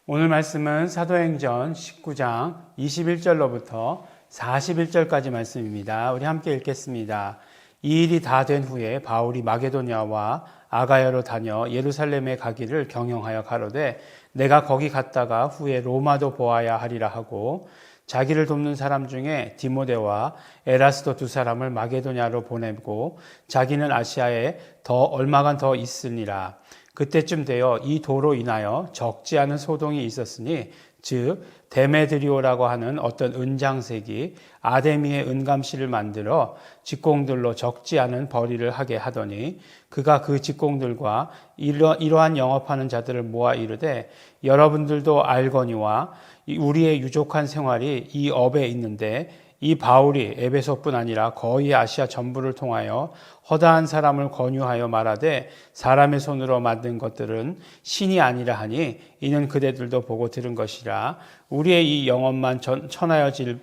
오늘 말씀은 사도행전 19장 21절로부터 41절까지 말씀입니다. 우리 함께 읽겠습니다. 이 일이 다 된 후에 바울이 마게도냐와 아가야로 다녀 예루살렘에 가기를 경영하여 가로되 내가 거기 갔다가 후에 로마도 보아야 하리라 하고 자기를 돕는 사람 중에 디모데와 에라스도 두 사람을 마게도냐로 보내고 자기는 아시아에 얼마간 더 있으니라. 그때쯤 되어 이 도로 인하여 적지 않은 소동이 있었으니 즉 데메드리오라고 하는 어떤 은장색이 아데미의 은감실을 만들어 직공들로 적지 않은 벌이를 하게 하더니 그가 그 직공들과 이러한 영업하는 자들을 모아 이르되 여러분들도 알거니와 우리의 유족한 생활이 이 업에 있는데 이 바울이 에베소뿐 아니라 거의 아시아 전부를 통하여 허다한 사람을 권유하여 말하되 사람의 손으로 만든 것들은 신이 아니라 하니 이는 그대들도 보고 들은 것이라. 우리의 이 영업만 천하여질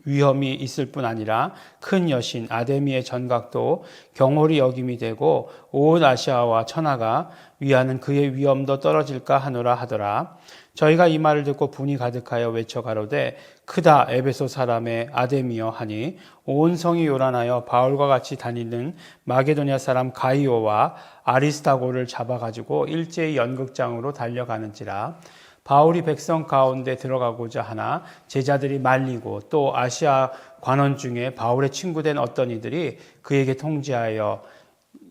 위험이 있을 뿐 아니라 큰 여신 아데미의 전각도 경홀히 여김이 되고 온 아시아와 천하가 위하는 그의 위엄도 떨어질까 하노라 하더라. 저희가 이 말을 듣고 분이 가득하여 외쳐 가로되 크다 에베소 사람의 아데미여 하니 온 성이 요란하여 바울과 같이 다니는 마게도냐 사람 가이오와 아리스타고를 잡아가지고 일제히 연극장으로 달려가는지라. 바울이 백성 가운데 들어가고자 하나 제자들이 말리고 또 아시아 관원 중에 바울의 친구된 어떤 이들이 그에게 통지하여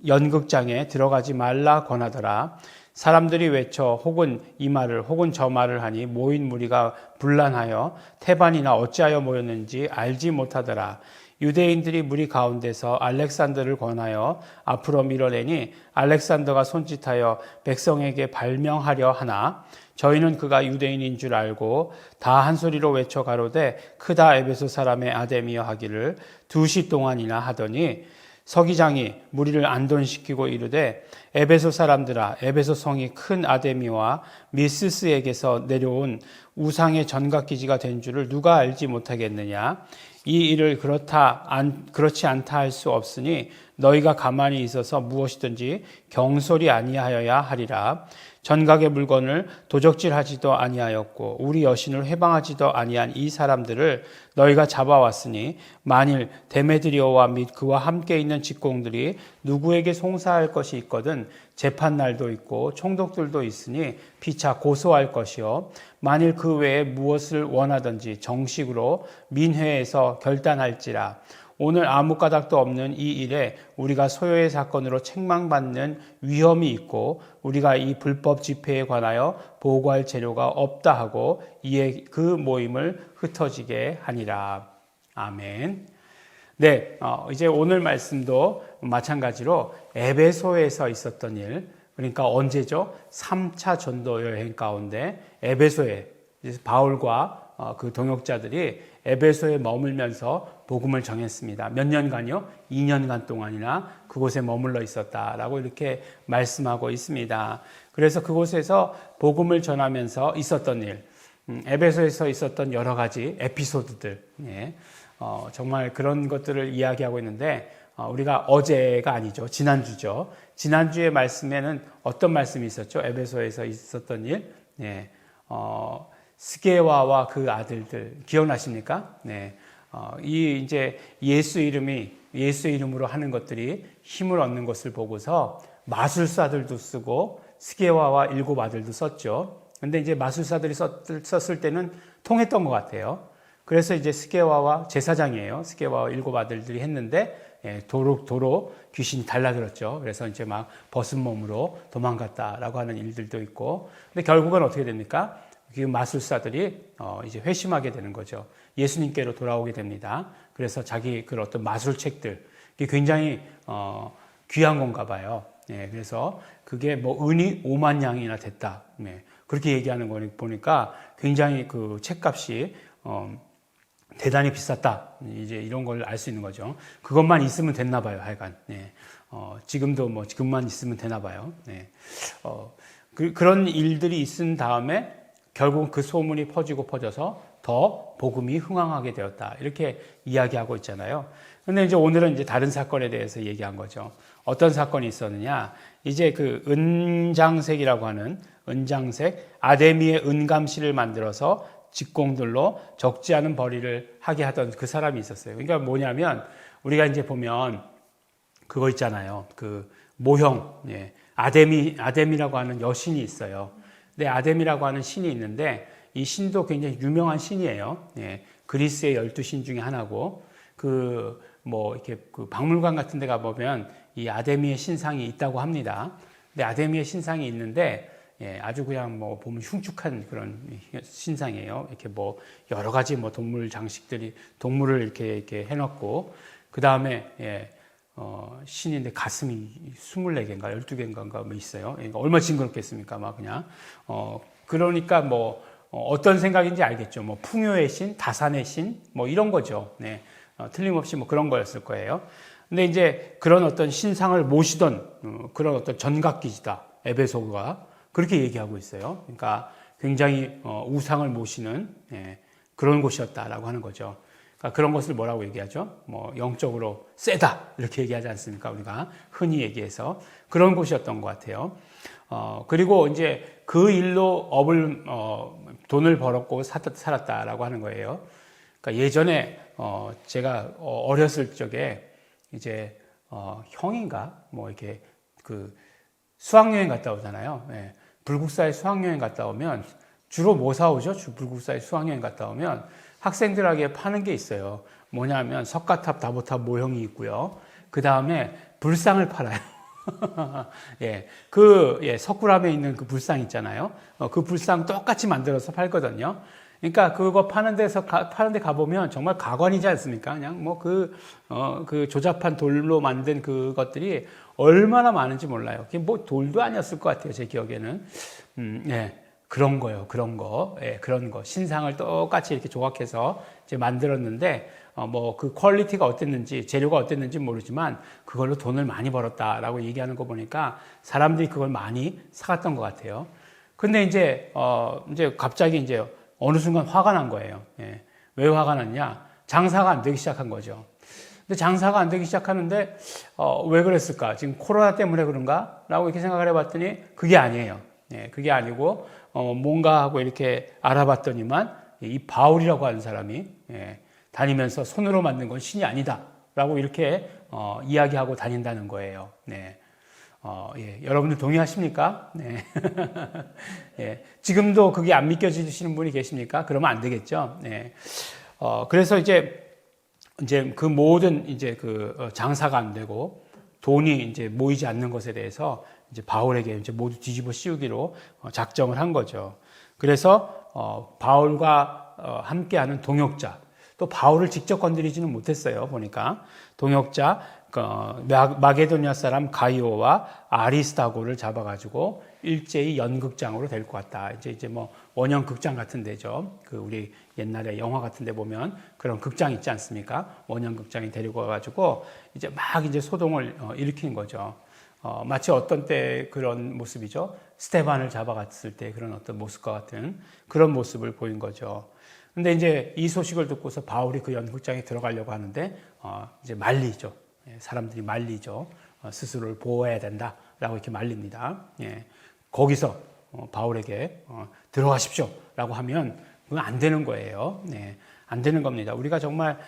연극장에 들어가지 말라 권하더라. 사람들이 외쳐 혹은 이 말을 혹은 저 말을 하니 모인 무리가 분란하여 태반이나 어찌하여 모였는지 알지 못하더라. 유대인들이 무리 가운데서 알렉산더를 권하여 앞으로 밀어내니 알렉산더가 손짓하여 백성에게 발명하려 하나 저희는 그가 유대인인 줄 알고 다 한 소리로 외쳐 가로되 크다 에베소 사람의 아데미여 하기를 2시 동안이나 하더니 서기장이 무리를 안돈시키고 이르되 에베소 사람들아 에베소 성이 큰 아데미와 미스스에게서 내려온 우상의 전각기지가 된 줄을 누가 알지 못하겠느냐. 이 일을 그렇지 않다 할 수 없으니 너희가 가만히 있어서 무엇이든지 경솔이 아니하여야 하리라. 전각의 물건을 도적질하지도 아니하였고 우리 여신을 회방하지도 아니한 이 사람들을 너희가 잡아왔으니 만일 데메드리오와 및 그와 함께 있는 직공들이 누구에게 송사할 것이 있거든 재판날도 있고 총독들도 있으니 피차 고소할 것이요 만일 그 외에 무엇을 원하든지 정식으로 민회에서 결단할지라. 오늘 아무 까닭도 없는 이 일에 우리가 소요의 사건으로 책망받는 위험이 있고 우리가 이 불법 집회에 관하여 보고할 재료가 없다 하고 이에 그 모임을 흩어지게 하니라. 아멘. 네, 이제 오늘 말씀도 마찬가지로 에베소에서 있었던 일, 그러니까 언제죠? 3차 전도 여행 가운데 에베소에 바울과 그 동역자들이 에베소에 머물면서 복음을 전했습니다. 몇 년간요? 2년간 동안이나 그곳에 머물러 있었다라고 이렇게 말씀하고 있습니다. 그래서 그곳에서 복음을 전하면서 있었던 일, 에베소에서 있었던 여러 가지 에피소드들, 정말 그런 것들을 이야기하고 있는데 우리가 어제가 아니죠. 지난주죠. 지난주의 말씀에는 어떤 말씀이 있었죠? 에베소에서 있었던 일, 스게와와 그 아들들 기억나십니까? 네. 이제 예수 이름으로 하는 것들이 힘을 얻는 것을 보고서 마술사들도 쓰고 스게와와 7 아들도 썼죠. 근데 이제 마술사들이 썼을 때는 통했던 것 같아요. 그래서 이제 스게와와 제사장이에요. 스게와와 7 아들들이 했는데 도로 귀신이 달라들었죠. 그래서 이제 막 벗은 몸으로 도망갔다라고 하는 일들도 있고. 근데 결국은 어떻게 됩니까? 그 마술사들이 이제 회심하게 되는 거죠. 예수님께로 돌아오게 됩니다. 그래서 자기 그 어떤 마술책들, 이게 굉장히 귀한 건가 봐요. 그래서 그게 뭐 은이 5만 양이나 됐다. 그렇게 얘기하는 거 보니까 굉장히 그 책값이 대단히 비쌌다. 이제 이런 걸 알 수 있는 거죠. 그것만 있으면 됐나 봐요. 하여간. 지금도 뭐 지금만 있으면 되나 봐요. 그런 일들이 있은 다음에 결국 그 소문이 퍼져서 더 복음이 흥황하게 되었다. 이렇게 이야기하고 있잖아요. 근데 이제 오늘은 이제 다른 사건에 대해서 얘기한 거죠. 어떤 사건이 있었느냐? 이제 그 은장색이라고 하는 은장색 아데미의 은감실을 만들어서 직공들로 적지 않은 벌이를 하게 하던 그 사람이 있었어요. 그러니까 뭐냐면 우리가 이제 보면 그거 있잖아요. 그 모형, 예. 아데미라고 하는 여신이 있어요. 근데 아데미라고 하는 신이 있는데 이 신도 굉장히 유명한 신이에요. 예. 그리스의 12신 중에 하나고 이렇게 그 박물관 같은 데 가보면 이 아데미의 신상이 있다고 합니다. 근데 아데미의 신상이 있는데, 예, 아주 그냥 보면 흉측한 그런 신상이에요. 이렇게 여러 가지 동물 장식들이, 동물을 이렇게 해놓고, 그 다음에, 예, 신인데 가슴이 24개인가 12개인가 있어요. 그러니까 얼마나 징그럽겠습니까? 막 그냥. 그러니까 어떤 생각인지 알겠죠. 풍요의 신, 다산의 신, 이런 거죠. 네. 틀림없이 그런 거였을 거예요. 근데 이제 그런 어떤 신상을 모시던 그런 어떤 전각기지다. 에베소가 그렇게 얘기하고 있어요. 그러니까 굉장히 우상을 모시는 그런 곳이었다라고 하는 거죠. 그러니까 그런 것을 뭐라고 얘기하죠? 영적으로 세다 이렇게 얘기하지 않습니까? 우리가 흔히 얘기해서 그런 곳이었던 것 같아요. 그리고 이제 그 일로 돈을 벌었고 살았다라고 하는 거예요. 그러니까 예전에 제가 어렸을 적에 이제 형인가 이렇게 그 수학여행 갔다 오잖아요. 예. 불국사에 수학여행 갔다 오면 주로 뭐 사오죠? 불국사에 수학여행 갔다 오면 학생들에게 파는 게 있어요. 뭐냐면 석가탑, 다보탑 모형이 있고요. 그 다음에 불상을 팔아요. 예, 석굴암에 있는 그 불상 있잖아요. 그 불상 똑같이 만들어서 팔거든요. 그러니까 그거 파는 데 가보면 정말 가관이지 않습니까? 그냥 그 조잡한 돌로 만든 그것들이 얼마나 많은지 몰라요. 그게 돌도 아니었을 것 같아요. 제 기억에는. 예. 그런 거요. 그런 거. 예, 그런 거. 신상을 똑같이 이렇게 조각해서 이제 만들었는데, 그 퀄리티가 어땠는지, 재료가 어땠는지 모르지만, 그걸로 돈을 많이 벌었다라고 얘기하는 거 보니까 사람들이 그걸 많이 사갔던 것 같아요. 근데 이제 갑자기 이제 어느 순간 화가 난 거예요. 예. 왜 화가 났냐? 장사가 안 되기 시작한 거죠. 근데 장사가 안 되기 시작하는데, 왜 그랬을까? 지금 코로나 때문에 그런가? 라고 이렇게 생각을 해봤더니, 그게 아니에요. 예, 그게 아니고, 뭔가 하고 이렇게 알아봤더니만, 이 바울이라고 하는 사람이, 예, 다니면서 손으로 만든 건 신이 아니다. 라고 이렇게, 이야기하고 다닌다는 거예요. 네. 예, 여러분들 동의하십니까? 네. 예, 지금도 그게 안 믿겨지시는 분이 계십니까? 그러면 안 되겠죠. 네. 그래서 이제 그 모든 장사가 안 되고 돈이 이제 모이지 않는 것에 대해서 이제 바울에게 이제 모두 뒤집어 씌우기로 작정을 한 거죠. 그래서 바울과 함께하는 동역자, 또 바울을 직접 건드리지는 못했어요. 보니까 동역자 마게도니아 사람 가이오와 아리스타고를 잡아가지고 일제히 연극장으로 데리고 갔다. 이제 원형 극장 같은 데죠. 우리 옛날에 영화 같은 데 보면 그런 극장 있지 않습니까? 원형 극장이 데리고 와가지고 이제 소동을 일으킨 거죠. 마치 어떤 때 그런 모습이죠. 스테반을 잡아갔을 때 그런 어떤 모습과 같은 그런 모습을 보인 거죠. 근데 이제 이 소식을 듣고서 바울이 그 연극장에 들어가려고 하는데, 이제 말리죠. 사람들이 말리죠. 스스로를 보호해야 된다라고 이렇게 말립니다. 예. 거기서 바울에게 들어가십시오 라고 하면 그건 안 되는 거예요. 네. 안 되는 겁니다. 우리가 정말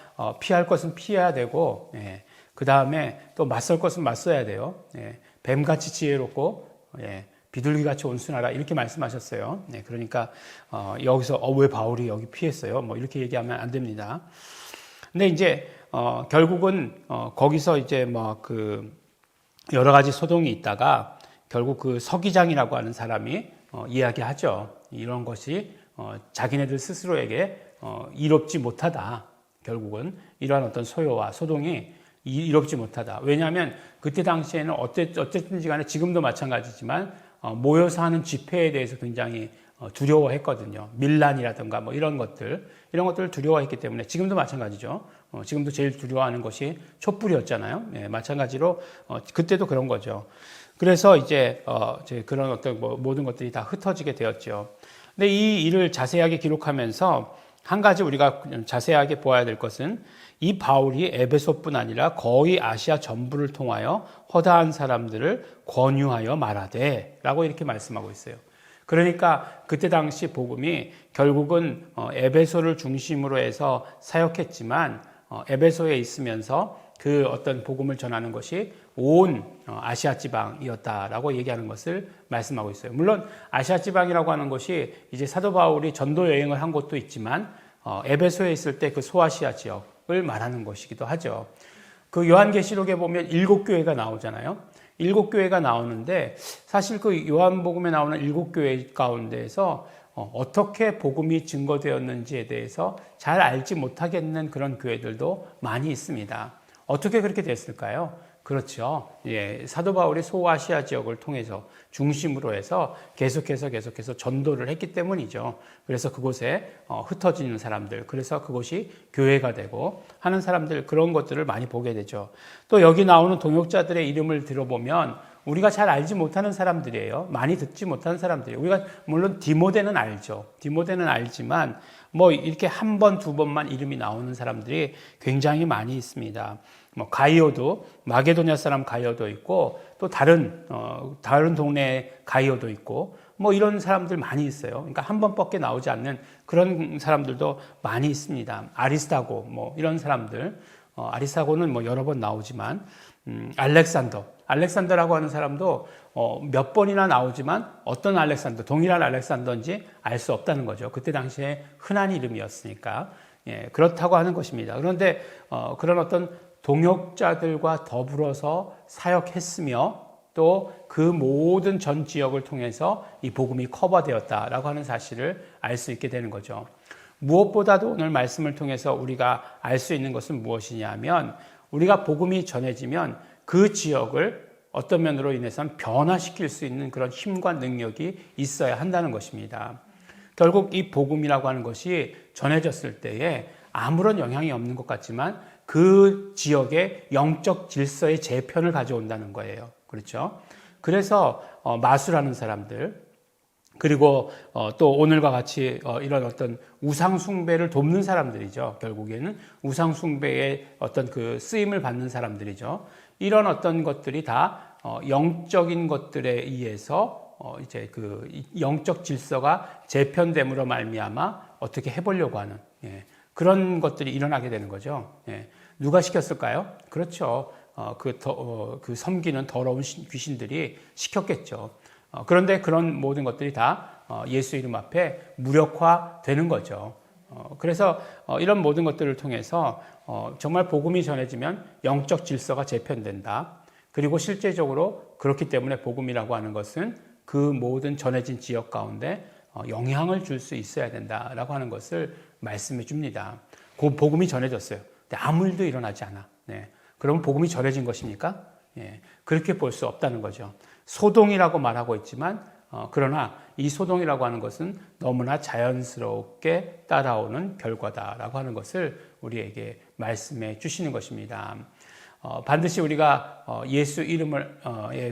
피할 것은 피해야 되고, 예. 그 다음에 또 맞설 것은 맞서야 돼요. 예. 뱀같이 지혜롭고, 예. 비둘기같이 온순하라 이렇게 말씀하셨어요. 네. 그러니까 여기서 왜 바울이 여기 피했어요? 이렇게 얘기하면 안 됩니다. 근데 이제 결국은 거기서 이제 여러 가지 소동이 있다가 결국 그 서기장이라고 하는 사람이 이야기하죠. 이런 것이 자기네들 스스로에게 이롭지 못하다. 결국은 이러한 어떤 소요와 소동이 이롭지 못하다. 왜냐하면 그때 당시에는 어쨌든지 간에 지금도 마찬가지지만 모여서 하는 집회에 대해서 굉장히 두려워했거든요. 밀란이라든가 이런 것들을 두려워했기 때문에 지금도 마찬가지죠. 지금도 제일 두려워하는 것이 촛불이었잖아요. 네, 마찬가지로 그때도 그런 거죠. 그래서 이제 그런 어떤 모든 것들이 다 흩어지게 되었죠. 근데 이 일을 자세하게 기록하면서 한 가지 우리가 자세하게 보아야 될 것은 이 바울이 에베소뿐 아니라 거의 아시아 전부를 통하여 허다한 사람들을 권유하여 말하되 라고 이렇게 말씀하고 있어요. 그러니까 그때 당시 복음이 결국은 에베소를 중심으로 해서 사역했지만 에베소에 있으면서 그 어떤 복음을 전하는 것이 온 아시아 지방이었다라고 얘기하는 것을 말씀하고 있어요. 물론 아시아 지방이라고 하는 것이 이제 사도 바울이 전도 여행을 한 곳도 있지만 에베소에 있을 때 그 소아시아 지역을 말하는 것이기도 하죠. 그 요한계시록에 보면 7교회가 나오잖아요. 7교회가 나오는데 사실 그 요한복음에 나오는 7교회 가운데에서 어떻게 복음이 증거되었는지에 대해서 잘 알지 못하겠는 그런 교회들도 많이 있습니다. 어떻게 그렇게 됐을까요? 그렇죠. 예, 사도 바울이 소아시아 지역을 통해서 중심으로 해서 계속해서 전도를 했기 때문이죠. 그래서 그곳에 흩어지는 사람들, 그래서 그곳이 교회가 되고 하는 사람들, 그런 것들을 많이 보게 되죠. 또 여기 나오는 동역자들의 이름을 들어보면 우리가 잘 알지 못하는 사람들이에요. 많이 듣지 못하는 사람들이에요. 우리가 물론 디모데는 알죠. 디모데는 알지만 뭐 이렇게 한 번, 두 번만 이름이 나오는 사람들이 굉장히 많이 있습니다. 뭐 가이오도, 마게도냐 사람 가이오도 있고 또 다른 동네 가이오도 있고 뭐 이런 사람들 많이 있어요. 그러니까 한 번밖에 나오지 않는 그런 사람들도 많이 있습니다. 아리스타고 뭐 이런 사람들, 아리스타고는 뭐 여러 번 나오지만 알렉산더라고 하는 사람도 몇 번이나 나오지만 어떤 알렉산더, 동일한 알렉산더인지 알 수 없다는 거죠. 그때 당시에 흔한 이름이었으니까. 예, 그렇다고 하는 것입니다. 그런데 그런 어떤 동역자들과 더불어서 사역했으며 또 그 모든 전 지역을 통해서 이 복음이 커버되었다라고 하는 사실을 알 수 있게 되는 거죠. 무엇보다도 오늘 말씀을 통해서 우리가 알 수 있는 것은 무엇이냐면 우리가 복음이 전해지면 그 지역을 어떤 면으로 인해서는 변화시킬 수 있는 그런 힘과 능력이 있어야 한다는 것입니다. 결국 이 복음이라고 하는 것이 전해졌을 때에 아무런 영향이 없는 것 같지만 그 지역의 영적 질서의 재편을 가져온다는 거예요. 그렇죠? 그래서 마술하는 사람들, 그리고 또 오늘과 같이 이런 어떤 우상 숭배를 돕는 사람들이죠. 결국에는 우상 숭배의 어떤 그 쓰임을 받는 사람들이죠. 이런 어떤 것들이 다 영적인 것들에 의해서 이제 그 영적 질서가 재편됨으로 말미암아 어떻게 해보려고 하는 그런 것들이 일어나게 되는 거죠. 누가 시켰을까요? 그렇죠. 그 섬기는 더러운 귀신들이 시켰겠죠. 그런데 그런 모든 것들이 다 예수 이름 앞에 무력화되는 거죠. 그래서 이런 모든 것들을 통해서 정말 복음이 전해지면 영적 질서가 재편된다. 그리고 실제적으로 그렇기 때문에 복음이라고 하는 것은 그 모든 전해진 지역 가운데 영향을 줄 수 있어야 된다라고 하는 것을 말씀해 줍니다. 그 복음이 전해졌어요. 근데 아무 일도 일어나지 않아. 그럼 복음이 전해진 것입니까? 그렇게 볼 수 없다는 거죠. 소동이라고 말하고 있지만 그러나 이 소동이라고 하는 것은 너무나 자연스럽게 따라오는 결과다라고 하는 것을 우리에게 말씀해 주시는 것입니다. 반드시 우리가 예수 이름을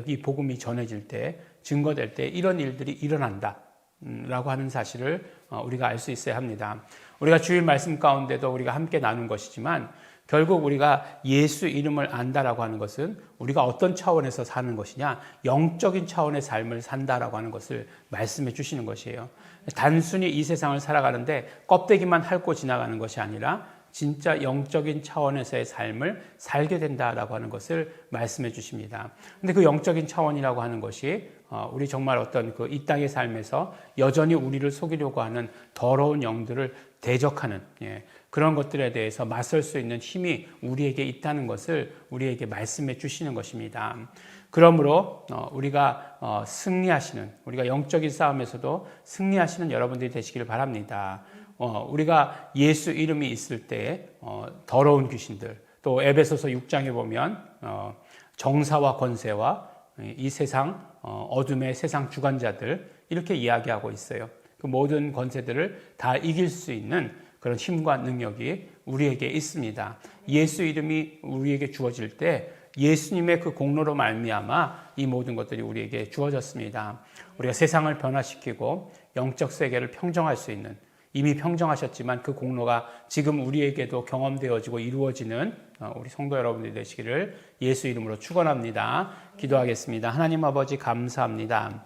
이 복음이 전해질 때, 증거될 때 이런 일들이 일어난다 라고 하는 사실을 우리가 알 수 있어야 합니다. 우리가 주일 말씀 가운데도 우리가 함께 나눈 것이지만 결국 우리가 예수 이름을 안다라고 하는 것은 우리가 어떤 차원에서 사는 것이냐, 영적인 차원의 삶을 산다라고 하는 것을 말씀해 주시는 것이에요. 단순히 이 세상을 살아가는데 껍데기만 핥고 지나가는 것이 아니라 진짜 영적인 차원에서의 삶을 살게 된다라고 하는 것을 말씀해 주십니다. 근데 그 영적인 차원이라고 하는 것이 우리 정말 어떤 그 이 땅의 삶에서 여전히 우리를 속이려고 하는 더러운 영들을 대적하는 그런 것들에 대해서 맞설 수 있는 힘이 우리에게 있다는 것을 우리에게 말씀해 주시는 것입니다. 그러므로 우리가 승리하시는, 우리가 영적인 싸움에서도 승리하시는 여러분들이 되시기를 바랍니다. 우리가 예수 이름이 있을 때 더러운 귀신들, 또 에베소서 6장에 보면 정사와 권세와 이 세상 어둠의 세상 주관자들 이렇게 이야기하고 있어요. 그 모든 권세들을 다 이길 수 있는 그런 힘과 능력이 우리에게 있습니다. 예수 이름이 우리에게 주어질 때 예수님의 그 공로로 말미암아 이 모든 것들이 우리에게 주어졌습니다. 우리가 세상을 변화시키고 영적 세계를 평정할 수 있는 이미 평정하셨지만 그 공로가 지금 우리에게도 경험되어지고 이루어지는 우리 성도 여러분들이 되시기를 예수 이름으로 축원합니다. 기도하겠습니다. 하나님 아버지 감사합니다.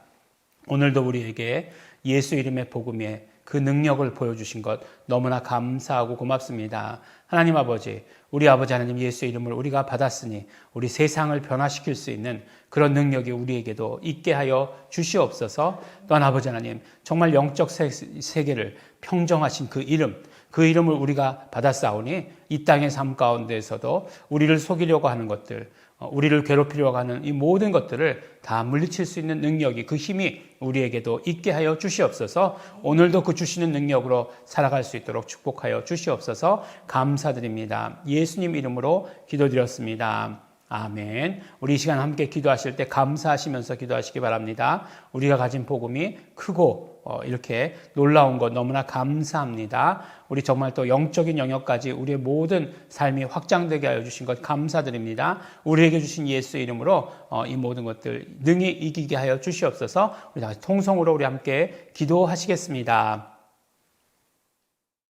오늘도 우리에게 예수 이름의 복음에 그 능력을 보여주신 것 너무나 감사하고 고맙습니다. 하나님 아버지, 우리 아버지 하나님 예수 이름을 우리가 받았으니 우리 세상을 변화시킬 수 있는 그런 능력이 우리에게도 있게 하여 주시옵소서. 또한 아버지 하나님, 정말 영적 세계를 평정하신 그 이름을 우리가 받았사오니 이 땅의 삶 가운데에서도 우리를 속이려고 하는 것들, 우리를 괴롭히려고 하는 이 모든 것들을 다 물리칠 수 있는 능력이, 그 힘이 우리에게도 있게 하여 주시옵소서. 오늘도 그 주시는 능력으로 살아갈 수 있도록 축복하여 주시옵소서. 감사드립니다. 예수님 이름으로 기도드렸습니다. 아멘. 우리 이 시간 함께 기도하실 때 감사하시면서 기도하시기 바랍니다. 우리가 가진 복음이 크고 이렇게 놀라운 것 너무나 감사합니다. 우리 정말 또 영적인 영역까지 우리의 모든 삶이 확장되게 하여 주신 것 감사드립니다. 우리에게 주신 예수 이름으로 이 모든 것들 능히 이기게 하여 주시옵소서. 우리 다시 통성으로 우리 함께 기도하시겠습니다.